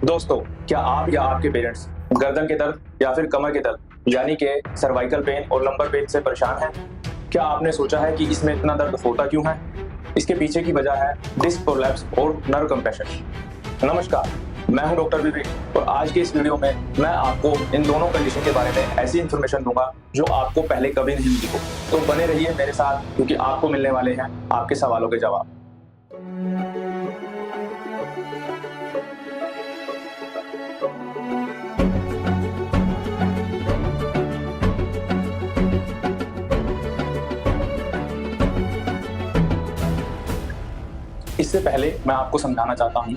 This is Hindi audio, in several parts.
दोस्तों, क्या आप या आपके पेरेंट्स गर्दन के दर्द या फिर कमर के दर्द यानी कि सर्वाइकल पेन और लंबर पेन से परेशान हैं? क्या आपने सोचा है कि इसमें इतना दर्द होता क्यों है? इसके पीछे की वजह है डिस्क प्रोलैप्स और नर्व कंप्रेशन। नमस्कार, मैं हूं डॉक्टर विवेक और आज के इस वीडियो में मैं आपको इन दोनों कंडीशन के बारे में ऐसी इंफॉर्मेशन दूंगा जो आपको पहले कभी नहीं मिली हो। तो बने रहिए मेरे साथ क्योंकि आपको मिलने वाले हैं आपके सवालों के जवाब। इससे पहले मैं आपको समझाना चाहता हूँ,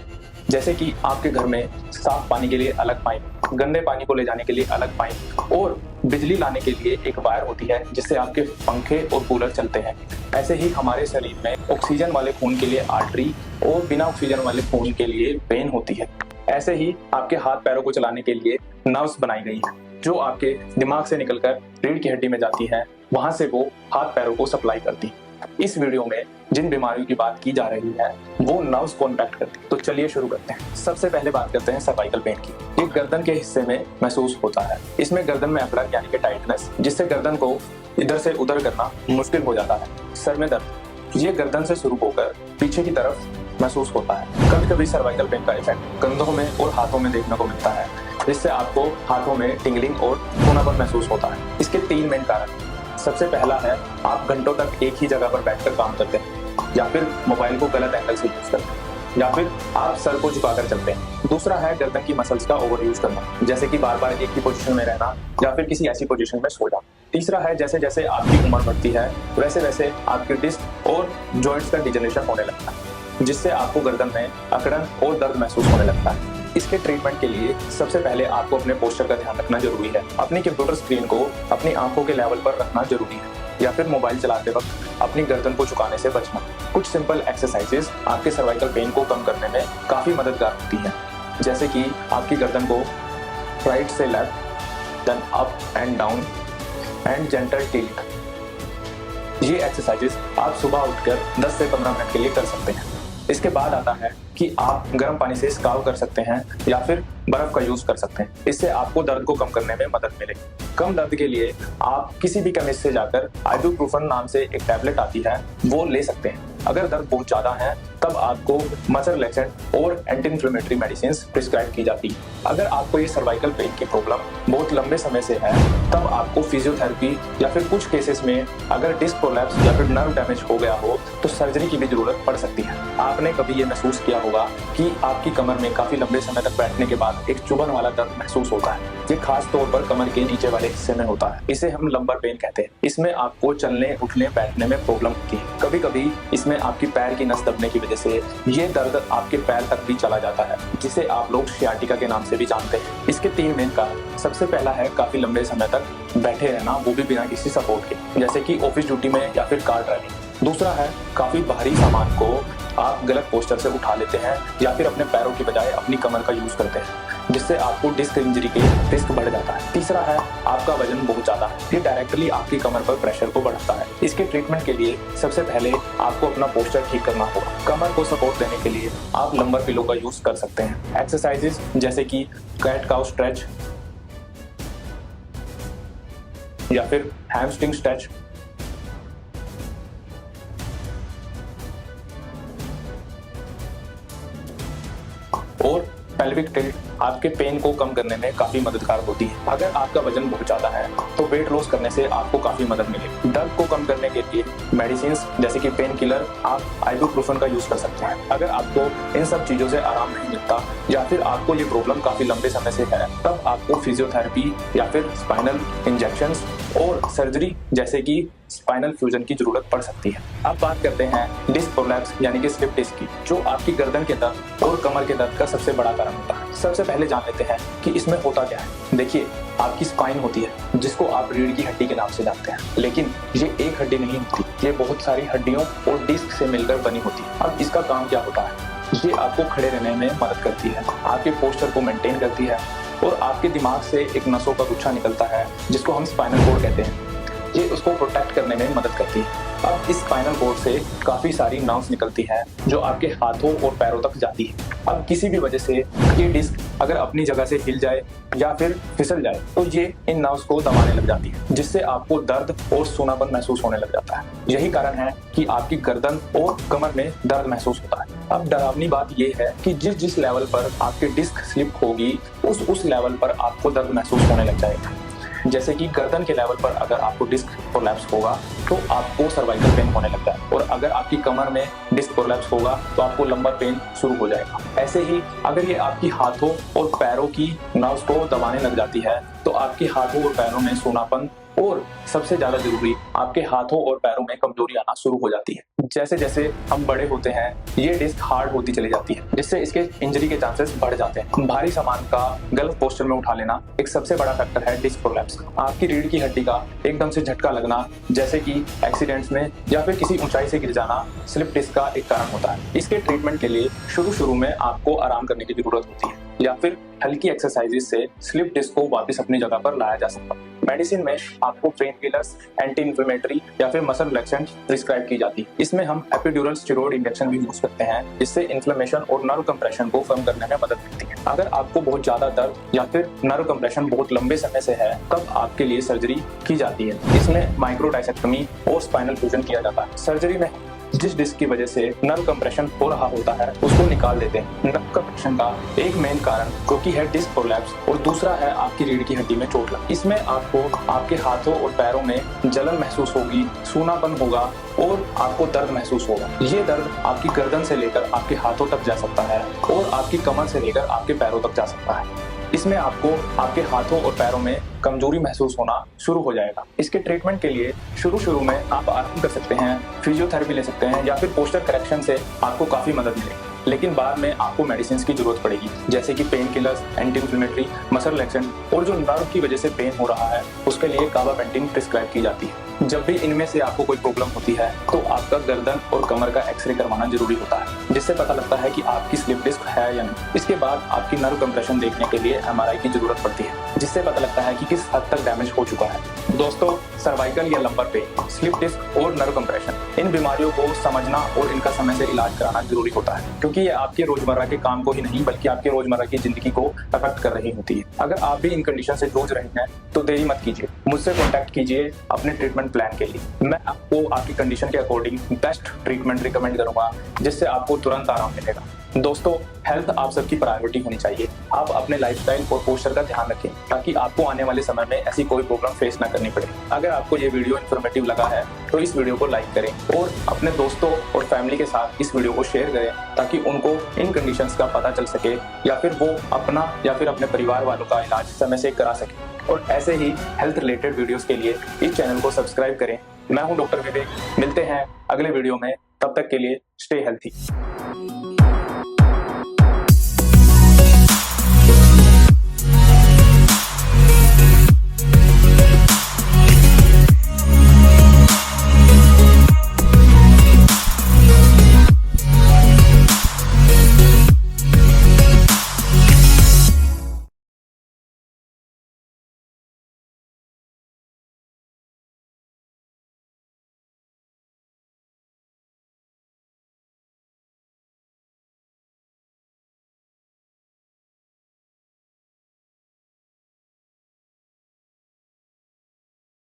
जैसे कि आपके घर में साफ पानी के लिए अलग पाइप, गंदे पानी को ले जाने के लिए अलग पाइप और बिजली लाने के लिए एक वायर होती है जिससे आपके पंखे और कूलर चलते हैं। ऐसे ही हमारे शरीर में ऑक्सीजन वाले खून के लिए आर्टरी और बिना ऑक्सीजन वाले खून के लिए वेन होती है। ऐसे ही आपके हाथ पैरों को चलाने के लिए नर्व्स बनाई गई है जो आपके दिमाग से निकलकर रीढ़ की हड्डी में जाती है, वहां से वो हाथ पैरों को सप्लाई करती है। इस वीडियो में जिन बीमारियों की बात की जा रही है वो नर्व्स को इम्पैक्ट करती है। तो चलिए शुरू करते हैं। सबसे पहले बात करते हैं सर्वाइकल पेन की। ये गर्दन के हिस्से में महसूस होता है। इसमें गर्दन में अकड़न यानी कि टाइटनेस, जिससे गर्दन को इधर से उधर करना मुश्किल हो जाता है। सर में दर्द, ये गर्दन से शुरू होकर पीछे की तरफ महसूस होता है। कभी कभी सर्वाइकल पेन का इफेक्ट कंधों में और हाथों में देखने को मिलता है, जिससे आपको हाथों में टिंगलिंग और सूनापन महसूस होता है। इसके 3 मेन कारण। सबसे पहला है आप घंटों तक एक ही जगह पर बैठकर काम करते हैं, या फिर मोबाइल को गलत एंगल से यूज करते हैं, या फिर आप सर को झुकाकर चलते हैं। दूसरा है गर्दन की मसल्स का ओवर यूज करना, जैसे कि बार बार एक ही पोजीशन में रहना या फिर किसी ऐसी पोजीशन में सो जाना। तीसरा है जैसे जैसे आपकी उम्र बढ़ती है वैसे वैसे आपके डिस्क और जॉइंट्स का डिजनरेशन होने लगता है, जिससे आपको गर्दन में अकड़न और दर्द महसूस होने लगता है। इसके ट्रीटमेंट के लिए सबसे पहले आपको अपने पोस्चर का ध्यान रखना जरूरी है। अपनी कंप्यूटर स्क्रीन को अपनी आंखों के लेवल पर रखना जरूरी है, या फिर मोबाइल चलाते वक्त अपनी गर्दन को झुकाने से बचना। कुछ सिंपल एक्सरसाइजेस आपके सर्वाइकल पेन को कम करने में काफी मददगार होती हैं, जैसे कि आपकी गर्दन को राइट से left, then up and down and gentle tilt. ये एक्सरसाइजेस आप सुबह उठकर 10 से 15 मिनट के लिए कर सकते हैं। इसके बाद आता है कि आप गर्म पानी से स्काव कर सकते हैं या फिर बर्फ का यूज कर सकते हैं। इससे आपको दर्द को कम करने में मदद मिलेगी। कम दर्द के लिए आप किसी भी केमिस्ट से जाकर आइबुप्रोफेन नाम से एक टैबलेट आती है वो ले सकते हैं। अगर दर्द बहुत ज्यादा है तब आपको मसल रिलैक्सेंट और एंटी इन्फ्लेमेटरी मेडिसिन प्रिस्क्राइब की जाती है। अगर आपको ये सर्वाइकल पेन की प्रॉब्लम बहुत लंबे समय से है तब आपको फिजियोथेरेपी या फिर कुछ केसेस में अगर डिस्क प्रोलैप्स या फिर नर्व डैमेज हो गया हो तो सर्जरी की भी जरूरत पड़ सकती है। आपने कभी ये महसूस किया होगा कि आपकी कमर में काफी लंबे समय तक बैठने के बाद एक चुभन वाला दर्द महसूस होता है। ये खास तौर पर कमर के नीचे वाले हिस्से में होता है। इसे हम लंबर पेन कहते हैं। इसमें आपको चलने उठने बैठने में प्रॉब्लम होती है। कभी कभी इसमें आपकी पैर की नस दबने की वजह से ये दर्द आपके पैर तक भी चला जाता है, जिसे आप लोग सियाटिका के नाम से भी जानते हैं। इसके 3 मेन कारण। सबसे पहला है काफी लंबे समय तक बैठे रहना, वो भी बिना किसी सपोर्ट के, जैसे कि ऑफिस ड्यूटी में या फिर कार ड्राइविंग। दूसरा है काफी भारी सामान को आप गलत पोस्चर से उठा लेते हैं या फिर अपने पैरों की बजाय अपनी कमर का यूज करते हैं, जिससे आपको डिस्क इंजरी के रिस्क बढ़ जाता है। तीसरा है आपका वजन बहुत ज्यादा है, ये डायरेक्टली आपकी कमर पर प्रेशर को बढ़ाता है। इसके ट्रीटमेंट के लिए सबसे पहले आपको अपना पोस्चर ठीक करना होगा। कमर को सपोर्ट देने के लिए आप लंबर पिलो का यूज कर सकते हैं। एक्सरसाइजेस जैसे कि कैट काउ स्ट्रेच या फिर हैमस्ट्रिंग स्ट्रेच और पेल्विक टिल्ट आपके पेन को कम करने में काफी मददगार होती है। अगर आपका वजन बहुत ज्यादा है तो वेट लॉस करने से आपको काफी मदद मिलेगी। दर्द को कम करने के लिए मेडिसिन जैसे कि पेन किलर आप आइबुप्रोफेन का यूज कर सकते हैं। अगर आपको इन सब चीजों से आराम नहीं मिलता या फिर आपको ये प्रॉब्लम काफी लंबे समय से है तब आपको फिजियोथेरेपी या फिर स्पाइनल इंजेक्शन और सर्जरी जैसे कि स्पाइनल फ्यूजन की जरूरत पड़ सकती है। अब बात करते हैं डिस्क प्रोलैप्स यानी कि स्लिप डिस्क की, जो आपकी गर्दन के दर्द और कमर के दर्द का सबसे बड़ा कारण होता है। सबसे पहले जान लेते हैं कि इसमें होता क्या है। देखिए, आपकी स्पाइन होती है जिसको आप रीढ़ की हड्डी के नाम से जानते हैं, लेकिन ये एक हड्डी नहीं होती, ये बहुत सारी हड्डियों और डिस्क से मिलकर बनी होती है। अब इसका काम क्या होता है? ये आपको खड़े रहने में मदद करती है, आपके पोस्चर को मेंटेन करती है और आपके दिमाग से एक नसों का गुच्छा निकलता है जिसको हम स्पाइनल कोड कहते हैं। ये उसको प्रोटेक्ट करने में मदद करती है। अब इस स्पाइनल कोर्ड से काफी सारी नर्व्स निकलती हैं जो आपके हाथों और पैरों तक जाती है। अब किसी भी वजह से ये डिस्क अगर अपनी जगह से हिल जाए या फिर फिसल जाए तो ये इन नर्व्स को दबाने लग जाती है, जिससे आपको दर्द और सूनापन महसूस होने लग जाता है। यही कारण है कि आपकी गर्दन और कमर में दर्द महसूस होता है। अब डरावनी बात यह है कि जिस लेवल पर आपकी डिस्क स्लिप होगी उस लेवल पर आपको दर्द महसूस होने लग जाएगा। जैसे कि गर्दन के लेवल पर अगर आपको डिस्क प्रोलैप्स होगा तो आपको सर्वाइकल पेन होने लगता है, और अगर आपकी कमर में डिस्क प्रोलैप्स होगा तो आपको लंबर पेन शुरू हो जाएगा। ऐसे ही अगर ये आपकी हाथों और पैरों की नर्व्स को दबाने लग जाती है तो आपके हाथों और पैरों में सूनापन और सबसे ज्यादा जरूरी आपके हाथों और पैरों में कमजोरी आना शुरू हो जाती है। जैसे जैसे हम बड़े होते हैं ये डिस्क हार्ड होती चली जाती है, जिससे इसके इंजरी के चांसेस बढ़ जाते हैं। भारी सामान का गलत पोस्चर में उठा लेना एक सबसे बड़ा फैक्टर है डिस्क प्रोलैप्स। आपकी रीढ़ की हड्डी का एकदम से झटका लगना, जैसे कि एक्सीडेंट्स में या फिर किसी ऊंचाई से गिर जाना, स्लिप डिस्क का एक कारण होता है। इसके ट्रीटमेंट के लिए शुरू में आपको आराम करने की जरूरत होती है या फिर हल्की एक्सरसाइजेस से स्लिप डिस्क को वापस अपनी जगह पर लाया जा सकता है। मेडिसिन में आपको पेन किलर्स, एंटी इन्फ्लेमेटरी या फिर मसल रिलैक्सेंट प्रिस्क्राइब की जाती है। इसमें हम एपिड्यूरल स्टेरॉइड इंजेक्शन भी यूज करते हैं, जिससे इन्फ्लेमेशन और नर्व कंप्रेशन को कम करने में मदद मिलती है। अगर आपको बहुत ज्यादा दर्द या फिर नर्व कंप्रेशन बहुत लंबे समय से है तब आपके लिए सर्जरी की जाती है। इसमें माइक्रोडाइसेक्टमी और स्पाइनल फ्यूजन किया जाता है। सर्जरी में जिस डिस्क की वजह से नर्व कंप्रेशन हो रहा होता है उसको निकाल देते हैं। नर्व कंप्रेशन का एक मेन कारण क्योंकि है डिस्क प्रोलैप्स और दूसरा है आपकी रीढ़ की हड्डी में चोट लग। इसमें आपको आपके हाथों और पैरों में जलन महसूस होगी, सूनापन होगा और आपको दर्द महसूस होगा। ये दर्द आपकी गर्दन से लेकर आपके हाथों तक जा सकता है और आपकी कमर से लेकर आपके पैरों तक जा सकता है। इसमें आपको आपके हाथों और पैरों में कमजोरी महसूस होना शुरू हो जाएगा। इसके ट्रीटमेंट के लिए शुरू में आप आराम कर सकते हैं, फिजियोथेरेपी ले सकते हैं या फिर पोस्चर करेक्शन से आपको काफी मदद मिलेगी। लेकिन बाद में आपको मेडिसिन की जरूरत पड़ेगी, जैसे कि pain killers, anti inflammatory, muscle relaxant, और जो नर्व की वजह से पेन हो रहा है उसके लिए गाबापेंटिन प्रिस्क्राइब की जाती है। जब भी इनमें से आपको कोई प्रॉब्लम होती है तो आपका गर्दन और कमर का एक्सरे करवाना जरूरी होता है, जिससे पता लगता है कि आपकी स्लिप डिस्क है या नहीं। इसके बाद आपकी नर्व कंप्रेशन देखने के लिए एमआरआई की जरूरत पड़ती है, जिससे पता लगता है कि किस हद तक डैमेज हो चुका है। दोस्तों, सर्वाइकल या लंबर पेन, स्लिप डिस्क और नर्व कंप्रेशन, इन बीमारियों को समझना और इनका समय से इलाज कराना जरूरी होता है, क्योंकि ये आपके रोजमर्रा के काम को ही नहीं बल्कि आपके रोजमर्रा की जिंदगी को अफेक्ट कर रही होती है। अगर आप भी इन कंडीशन से जूझ रहे हैं तो देरी मत कीजिए, मुझसे कॉन्टैक्ट कीजिए अपने ट्रीटमेंट प्लान के लिए। मैं आपको आपकी कंडीशन के अकॉर्डिंग बेस्ट ट्रीटमेंट रिकमेंड करूंगा, जिससे आपको तुरंत आराम मिलेगा। दोस्तों, हेल्थ आप सबकी प्रायोरिटी होनी चाहिए। आप अपने लाइफस्टाइल और पोस्चर का ध्यान रखें ताकि आपको आने वाले समय में ऐसी कोई प्रॉब्लम फेस ना करनी पड़े। अगर आपको ये वीडियो इन्फॉर्मेटिव लगा है तो इस वीडियो को लाइक करें और अपने दोस्तों और फैमिली के साथ इस वीडियो को शेयर करें ताकि उनको इन कंडीशंस का पता चल सके या फिर वो अपना या फिर अपने परिवार वालों का इलाज समय से करा सके। और ऐसे ही हेल्थ रिलेटेड वीडियोस के लिए इस चैनल को सब्सक्राइब करें। मैं हूं डॉक्टर विवेक, मिलते हैं अगले वीडियो में, तब तक के लिए स्टे हेल्थी।